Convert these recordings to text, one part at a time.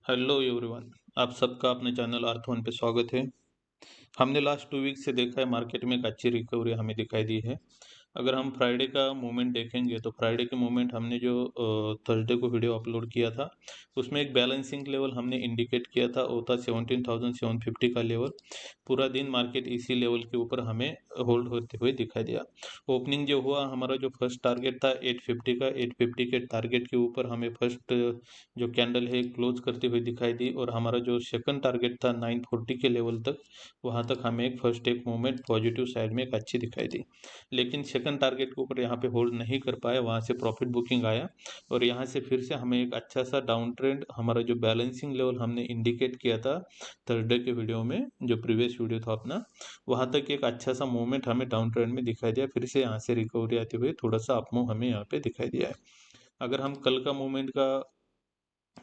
Hello everyone. आप सबका अपने चैनल अर्थ वन पे स्वागत है। हमने लास्ट 2 वीक से देखा है मार्केट में एक अच्छी रिकवरी हमें दिखाई दी है। अगर हम फ्राइडे का मूवमेंट देखेंगे तो फ्राइडे के मूवमेंट हमने जो थर्सडे को वीडियो अपलोड किया था उसमें एक बैलेंसिंग लेवल हमने इंडिकेट किया था, वो था 17,750 का लेवल। पूरा दिन मार्केट इसी लेवल के ऊपर हमें होल्ड होते हुए दिखाई दिया। ओपनिंग जो हुआ, हमारा जो फर्स्ट टारगेट था 850 का, 850 के टारगेट के ऊपर हमें फर्स्ट जो कैंडल है क्लोज करते हुए दिखाई दी, और हमारा जो सेकंड टारगेट था 940 के लेवल तक, वहां तक हमें एक मूवमेंट पॉजिटिव साइड में एक अच्छी दिखाई दी। लेकिन सेकंड टारगेट के ऊपर यहाँ पे होल्ड नहीं कर पाया, वहां से प्रॉफिट बुकिंग आया और यहाँ से फिर से हमें एक अच्छा सा डाउन ट्रेंड, हमारा जो बैलेंसिंग लेवल हमने इंडिकेट किया था थर्सडे के वीडियो में, जो प्रीवियस वीडियो था अपना, वहां तक एक अच्छा सा मूवमेंट हमें डाउन ट्रेंड में दिखाई दिया। फिर से यहाँ से रिकवरी आते हुए थोड़ा सा अपमूव हमें यहाँ पे दिखाई दिया है। अगर हम कल का मूवमेंट का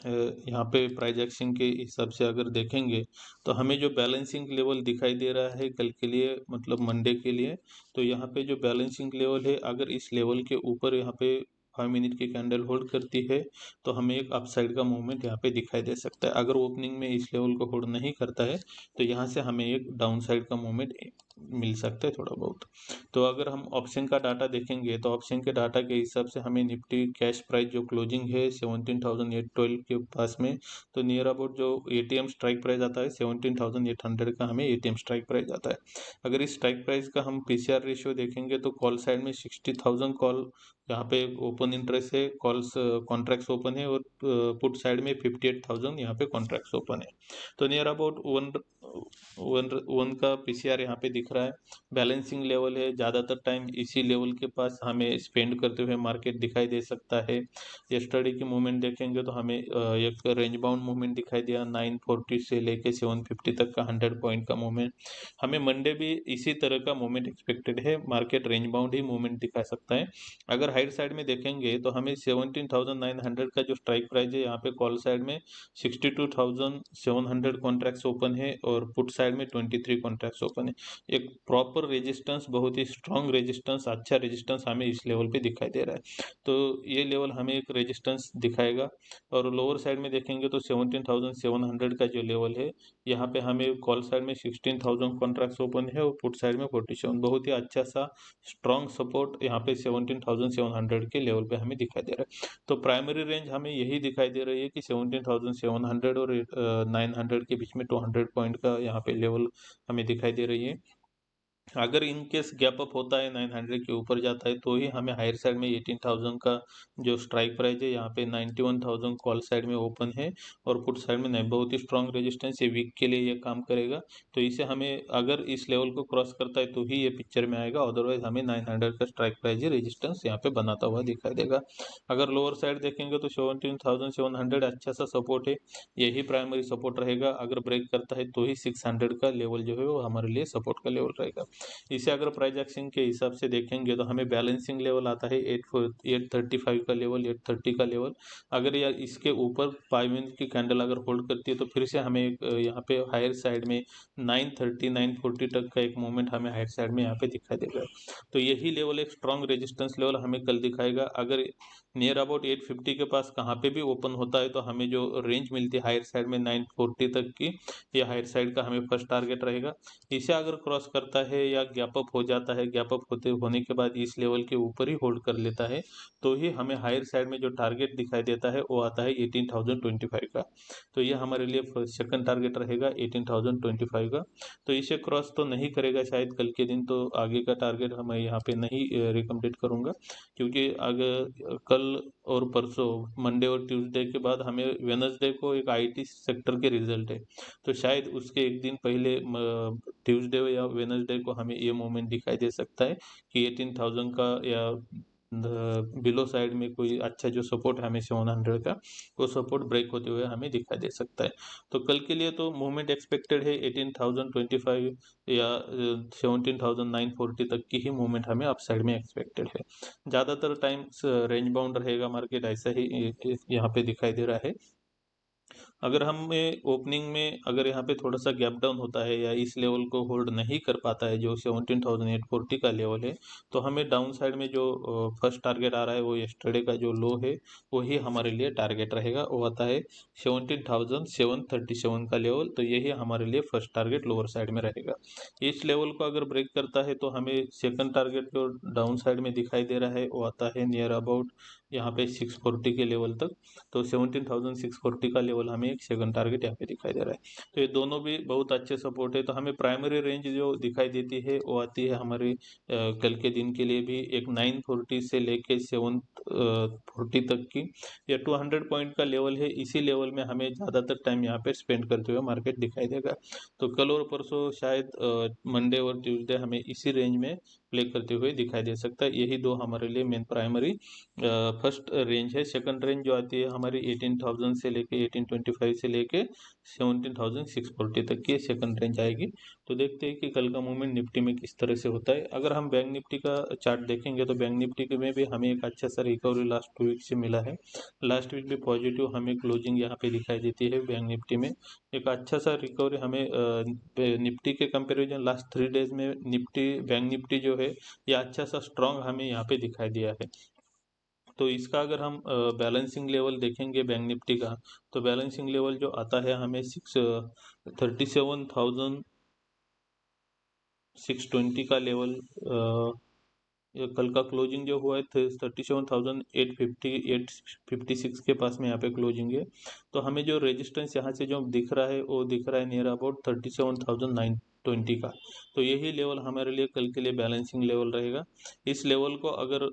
यहाँ पे प्राइस एक्शन के हिसाब से अगर देखेंगे तो हमें जो बैलेंसिंग लेवल दिखाई दे रहा है कल के लिए, मतलब मंडे के लिए, तो यहाँ पे जो बैलेंसिंग लेवल है, अगर इस लेवल के ऊपर यहाँ पे 5 मिनट की कैंडल होल्ड करती है तो हमें एक अपसाइड का मूवमेंट यहाँ पे दिखाई दे सकता है। अगर ओपनिंग में इस लेवल को होल्ड नहीं करता है तो यहाँ से हमें एक डाउन साइड का मूवमेंट मिल सकता है थोड़ा बहुत। तो अगर हम ऑप्शन का डाटा देखेंगे तो ऑप्शन के डाटा के हिसाब से हमें निफ्टी कैश प्राइस जो क्लोजिंग है 17,812 के पास में, तो नियर अबाउट जो एटीएम स्ट्राइक प्राइस आता है 17,800 का हमें एटीएम स्ट्राइक प्राइस आता है। अगर इस स्ट्राइक प्राइस का हम पीसीआर रेशियो देखेंगे तो कॉल साइड में 60,000 कॉल यहाँ पे ओपन इंटरेस्ट है, कॉल्स कॉन्ट्रैक्ट्स ओपन है, और पुट साइड में 58,000 यहाँ पे कॉन्ट्रैक्ट्स ओपन है। तो near about one one one का पीसीआर यहाँ पे दिख रहा है। बैलेंसिंग लेवल है, ज़्यादातर टाइम इसी लेवल के पास हमें स्पेंड करते हुए मार्केट दिखाई दे सकता है। यस्टरडे की मूवमेंट देखेंगे तो हमें एक रेंज बाउंड मूवमेंट दिखाई दिया 940 से लेके 750 तक का 100 पॉइंट का मूवमेंट। हमें मंडे भी इसी तरह का मूवमेंट एक्सपेक्टेड है, मार्केट रेंज बाउंड ही मूवमेंट दिखा सकता है। अगर हाइट साइड में देखेंगे तो हमें 17,900 का जो स्ट्राइक प्राइस है, यहाँ पे कॉल साइड में 62,700 कॉन्ट्रैक्ट्स ओपन है और पुट साइड में 23 कॉन्ट्रैक्ट्स ओपन है। एक प्रॉपर रेजिस्टेंस, बहुत ही स्ट्रॉन्ग रेजिस्टेंस, अच्छा रेजिस्टेंस हमें इस लेवल पे दिखाई दे रहा है। तो ये लेवल हमें एक रेजिस्टेंस दिखाएगा। और लोअर साइड में देखेंगे तो 17,700 का जो लेवल है, यहाँ पे हमें कॉल साइड में 16,000 कॉन्ट्रैक्ट्स ओपन है और पुट साइड में 47, बहुत ही अच्छा सा स्ट्रॉन्ग सपोर्ट यहाँ पे 17,700 के लेवल पे हमें दिखाई दे रहा है। तो प्राइमरी रेंज हमें यही दिखाई दे रही है कि 17,700 और 900 के बीच में 200 पॉइंट का यहाँ पे लेवल हमें दिखाई दे रही है। अगर इन केस गैप अप होता है 900 के ऊपर जाता है तो ही हमें हायर साइड में 18,000 का जो स्ट्राइक प्राइस है, यहाँ पे 91,000 कॉल साइड में ओपन है और पुट साइड में नहीं, बहुत ही स्ट्रॉन्ग रेजिस्टेंस ये वीक के लिए ये काम करेगा। तो इसे हमें अगर इस लेवल को क्रॉस करता है तो ही ये पिक्चर में आएगा, अदरवाइज हमें 900 का स्ट्राइक प्राइस ही रेजिस्टेंस यहाँ पे बनाता हुआ दिखाई देगा। अगर लोअर साइड देखेंगे तो 17,700 अच्छा सा सपोर्ट है, यही प्राइमरी सपोर्ट रहेगा। अगर ब्रेक करता है तो ही 600 का लेवल जो है वो हमारे लिए सपोर्ट का लेवल रहेगा। इसे अगर प्राइस एक्शन के हिसाब से देखेंगे तो हमें बैलेंसिंग लेवल आता है 835 का लेवल, 830 का लेवल। अगर यार इसके ऊपर 5 मिनट की कैंडल अगर होल्ड करती है तो फिर से हमें यहाँ पे हायर साइड में 930 940 तक का एक मूवमेंट हमें हायर साइड में यहाँ पे दिखाई देगा। तो यही लेवल एक स्ट्रॉन्ग रेजिस्टेंस लेवल हमें कल दिखाएगा। अगर नियर अबाउट 850 के पास कहाँ पे भी ओपन होता है तो हमें जो रेंज मिलती है हायर साइड में 940 तक की, ये हायर साइड का हमें फर्स्ट टारगेट रहेगा। इसे अगर क्रॉस करता है या गैप अप हो जाता है, गैप अप होने के बाद इस लेवल के ऊपर ही होल्ड कर लेता है तो ही हमें हायर साइड में जो टारगेट दिखाई देता है वो आता है 18,025 का। तो ये हमारे लिए सेकंड टारगेट रहेगा 18,025 का। तो इसे क्रॉस तो नहीं करेगा शायद कल के दिन, तो आगे का टारगेट मैं यहाँ पे नहीं रिकमेंडेड करूँगा, क्योंकि अगर कल और परसों मंडे और ट्यूसडे के बाद हमें वेनसडे को एक आईटी सेक्टर के रिजल्ट है, तो शायद उसके एक दिन पहले ट्यूसडे या वेनसडे को हमें ये मूवमेंट दिखाई दे सकता है कि 18,000 का या बिलो साइड में कोई अच्छा जो सपोर्ट है हमें 700 का, वो सपोर्ट ब्रेक होते हुए हमें दिखाई दे सकता है। तो कल के लिए तो मूवमेंट एक्सपेक्टेड है 18,025 या 17,940 तक की ही मूवमेंट हमें अपसाइड में एक्सपेक्टेड है। ज़्यादातर टाइम रेंज बाउंड रहेगा मार्केट, ऐसा ही यहाँ पे दिखाई दे रहा है। अगर हमें ओपनिंग में अगर यहाँ पे थोड़ा सा गैप डाउन होता है या इस लेवल को होल्ड नहीं कर पाता है जो 17,840 का लेवल है, तो हमें डाउन साइड में जो फर्स्ट टारगेट आ रहा है वो यस्टरडे का जो लो है वही हमारे लिए टारगेट रहेगा। वो आता है 17,737 का लेवल, तो यही हमारे लिए फर्स्ट टारगेट लोअर साइड में रहेगा। इस लेवल को अगर ब्रेक करता है तो हमें सेकंड टारगेट जो डाउन साइड में दिखाई दे रहा है वो आता है नियर अबाउट यहाँ पे 640 के लेवल तक। तो 17,640 का लेवल हमें एक सेकंड टारगेट यहाँ पे दिखाई दे रहा है। तो ये दोनों भी बहुत अच्छे सपोर्ट है। तो हमें प्राइमरी रेंज जो दिखाई देती है वो आती है हमारे कल के दिन के लिए भी एक 940 से लेके 740 तक की, या 200 पॉइंट का लेवल है। इसी लेवल में हमें ज़्यादातर टाइम यहाँ पे स्पेंड करते हुए मार्केट दिखाई देगा। तो कल और परसों शायद मंडे और ट्यूसडे हमें इसी रेंज में प्ले करते हुए दिखाई दे सकता है। यही दो हमारे लिए मेन प्राइमरी फर्स्ट रेंज है। सेकंड रेंज जो आती है हमारी 18,000 से लेके 1825 से लेके 17,640 तक की सेकंड रेंज आएगी। तो देखते हैं कि कल का मूवमेंट निफ्टी में किस तरह से होता है। अगर हम बैंक निफ्टी का चार्ट देखेंगे तो बैंक निफ्टी के में भी हमें एक अच्छा सा रिकवरी लास्ट 2 वीक से मिला है। लास्ट वीक भी पॉजिटिव हमें क्लोजिंग यहाँ पे दिखाई देती है बैंक निफ्टी में। एक अच्छा सा रिकवरी हमें निफ्टी के कंपेरिजन लास्ट 3 डेज में निफ्टी बैंक निफ्टी जो है ये अच्छा सा स्ट्रॉन्ग हमें यहाँ पे दिखाई दिया है। तो इसका अगर हम बैलेंसिंग लेवल देखेंगे बैंक निफ्टी का, तो बैलेंसिंग लेवल जो आता है हमें 37,620 का लेवल। ये कल का क्लोजिंग जो हुआ है 37,856 के पास में यहाँ पे क्लोजिंग है। तो हमें जो रेजिस्टेंस यहाँ से जो दिख रहा है वो दिख रहा है नियर अबाउट 37,920 का। तो यही लेवल हमारे लिए कल के लिए बैलेंसिंग लेवल रहेगा। इस लेवल को अगर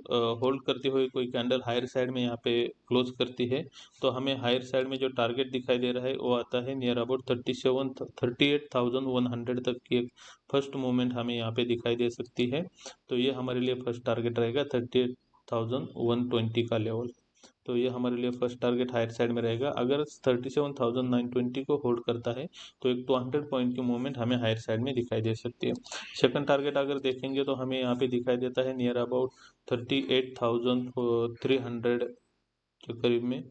होल्ड करते हुए कोई कैंडल हायर साइड में यहाँ पे क्लोज करती है तो हमें हायर साइड में जो टारगेट दिखाई दे रहा है वो आता है नियर अबाउट 38,100 तक की एक फर्स्ट मूवमेंट हमें यहाँ पे दिखाई दे सकती है। तो ये हमारे लिए फर्स्ट टारगेट रहेगा 38,120 का लेवल। तो ये हमारे लिए फर्स्ट टारगेट हायर साइड में रहेगा। अगर 37,920 को होल्ड करता है तो एक 200 पॉइंट की मूवमेंट हमें हायर साइड में दिखाई दे सकती है। सेकंड टारगेट अगर देखेंगे तो हमें यहाँ पे दिखाई देता है नियर अबाउट 38,300 के करीब में।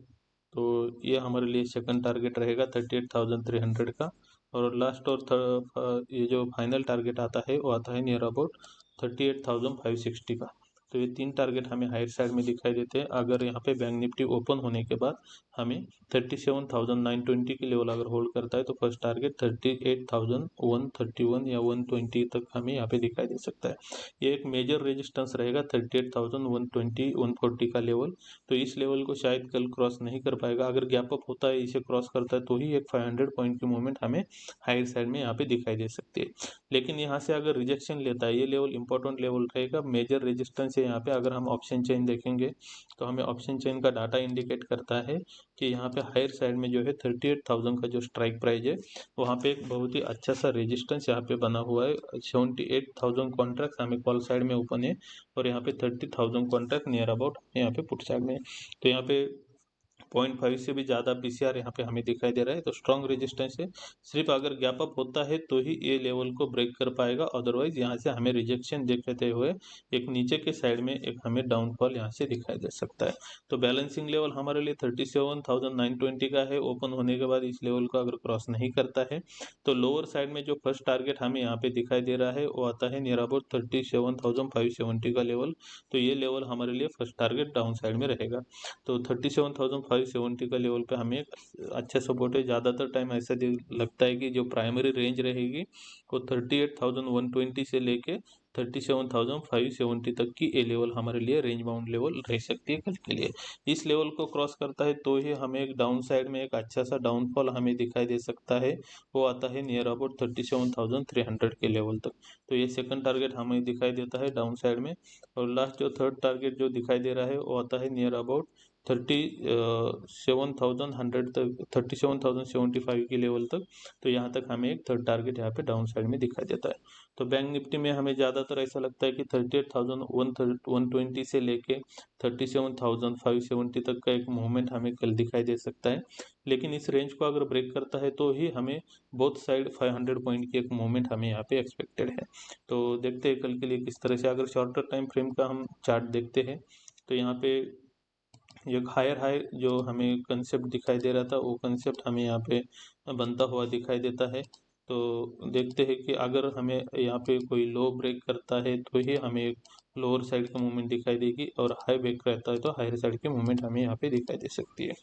तो ये हमारे लिए सेकंड टारगेट रहेगा 38,300 का। और लास्ट और ये जो फाइनल टारगेट आता है वो आता है नियर अबाउट 38,560 का। तो ये तीन टारगेट हमें हायर साइड में दिखाई देते हैं। अगर यहाँ पे बैंक निफ्टी ओपन होने के बाद हमें 37,920 के लेवल अगर होल्ड करता है तो फर्स्ट टारगेट 38,131 या 120 तक हमें यहाँ पे दिखाई दे सकता है। ये एक मेजर रेजिस्टेंस रहेगा 38,120 140 का लेवल। तो इस लेवल को शायद कल क्रॉस नहीं कर पाएगा। अगर गैप अप होता है इसे क्रॉस करता है तो ही एक 500 पॉइंट की मूवमेंट हमें हायर साइड में यहाँ पे दिखाई दे सकती है। लेकिन यहाँ से अगर रिजेक्शन लेता है, ये लेवल इंपॉर्टेंट लेवल रहेगा, मेजर रेजिस्टेंस है यहाँ पे। अगर हम ऑप्शन चेन देखेंगे तो हमें ऑप्शन चेन का डाटा इंडिकेट करता है कि यहाँ पे हायर साइड में जो है 38,000 का जो स्ट्राइक प्राइस है वहाँ पे एक बहुत ही अच्छा सा रेजिस्टेंस यहाँ पे बना हुआ है। 78,000 कॉन्ट्रैक्ट हमें कॉल साइड में ओपन है और यहाँ पे 30,000 कॉन्ट्रैक्ट नियर अबाउट यहाँ पे पुट साइड में। तो यहाँ पे 0.5 से भी ज़्यादा पीसीआर यहाँ पे हमें दिखाई दे रहा है। तो स्ट्रॉन्ग रेजिस्टेंस है। सिर्फ अगर गैप अप होता है तो ही ये लेवल को ब्रेक कर पाएगा, अदरवाइज यहाँ से हमें रिजेक्शन देखते हुए एक नीचे के साइड में एक हमें डाउनफॉल यहाँ से दिखाई दे सकता है। तो बैलेंसिंग लेवल हमारे लिए 37,920 का है। ओपन होने के बाद इस लेवल को अगर क्रॉस नहीं करता है तो लोअर साइड में जो फर्स्ट टारगेट हमें यहाँ पे दिखाई दे रहा है वो आता है नियर अबाउट 37,570 का लेवल। तो ये लेवल हमारे लिए फर्स्ट टारगेट डाउन साइड में रहेगा। तो 37,570 का लेवल पे हमें एक अच्छा सपोर्ट है। ज़्यादातर टाइम ऐसा लगता है कि जो प्राइमरी रेंज रहेगी वो 38,120 से लेके 37,570 तक की ये लेवल हमारे लिए रेंज बाउंड लेवल रह सकती है कल के लिए। इस लेवल को क्रॉस करता है तो ही हमें एक डाउन साइड में एक अच्छा सा डाउनफॉल हमें दिखाई दे सकता है। वो आता है नियर अबाउट 37,300 के लेवल तक। तो ये सेकंड टारगेट हमें दिखाई देता है डाउन साइड में। और लास्ट जो थर्ड टारगेट जो दिखाई दे रहा है वो आता है नियर अबाउट 37,100 तक, 37,075 के लेवल तक। तो यहाँ तक हमें एक थर्ड टारगेट यहाँ पे डाउन साइड में दिखाई देता है। तो बैंक निफ्टी में हमें ज़्यादातर ऐसा लगता है कि 38,120 से लेके 37,570 तक का एक मूवमेंट हमें कल दिखाई दे सकता है। लेकिन इस रेंज को अगर ब्रेक करता है तो ही हमें बोथ साइड 500 पॉइंट की एक मूवमेंट हमें यहाँ पे एक्सपेक्टेड है। तो देखते हैं कल के लिए किस तरह से। अगर शॉर्टर टाइम फ्रेम का हम चार्ट देखते हैं तो यहाँ पे एक हायर हाई जो हमें कंसेप्ट दिखाई दे रहा था वो कंसेप्ट हमें यहाँ पे बनता हुआ दिखाई देता है। तो देखते हैं कि अगर हमें यहाँ पे कोई लो ब्रेक करता है तो ही हमें एक लोअर साइड का मूवमेंट दिखाई देगी, और हाई ब्रेक रहता है तो हायर साइड की मूवमेंट हमें यहाँ पे दिखाई दे सकती है।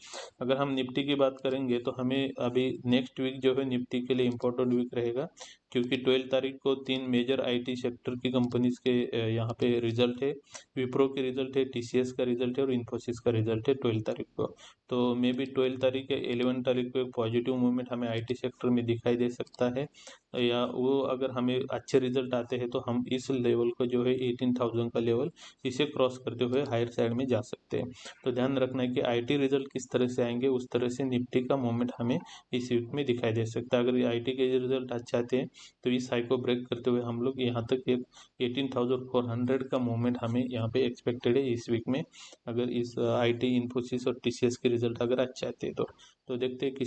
अगर हम निफ्टी की बात करेंगे तो हमें अभी नेक्स्ट वीक जो है निफ्टी के लिए इम्पोर्टेंट वीक रहेगा, क्योंकि 12 तारीख को 3 मेजर आईटी सेक्टर की कंपनीज के यहाँ पे रिजल्ट है। विप्रो की रिजल्ट है, टीसीएस का रिजल्ट है और इन्फोसिस का रिजल्ट है 12 तारीख को। तो मे बी 12 तारीख या 11 तारीख को एक पॉजिटिव मूवमेंट हमें आईटी सेक्टर में दिखाई दे सकता है, या वो अगर हमें अच्छे रिजल्ट आते हैं तो हम इस लेवल को जो है 18,000 का लेवल, इसे क्रॉस करते हुए हायर साइड में जा सकते हैं। तो ध्यान रखना है कि आईटी रिजल्ट किस तरह से आएंगे उस तरह से निफ्टी का मूवमेंट हमें इस वीक में दिखाई दे सकता है। अगर आईटी के रिजल्ट अच्छे आते हैं तो इस हाई को ब्रेक करते हुए हम लोग यहाँ तक एक 18,400 का मूवमेंट हमें यहाँ पे एक्सपेक्टेड है इस वीक में, अगर इस आईटी, इन्फोसिस और टीसीएस के रिजल्ट अगर अच्छे आते हैं तो देखते हैं किस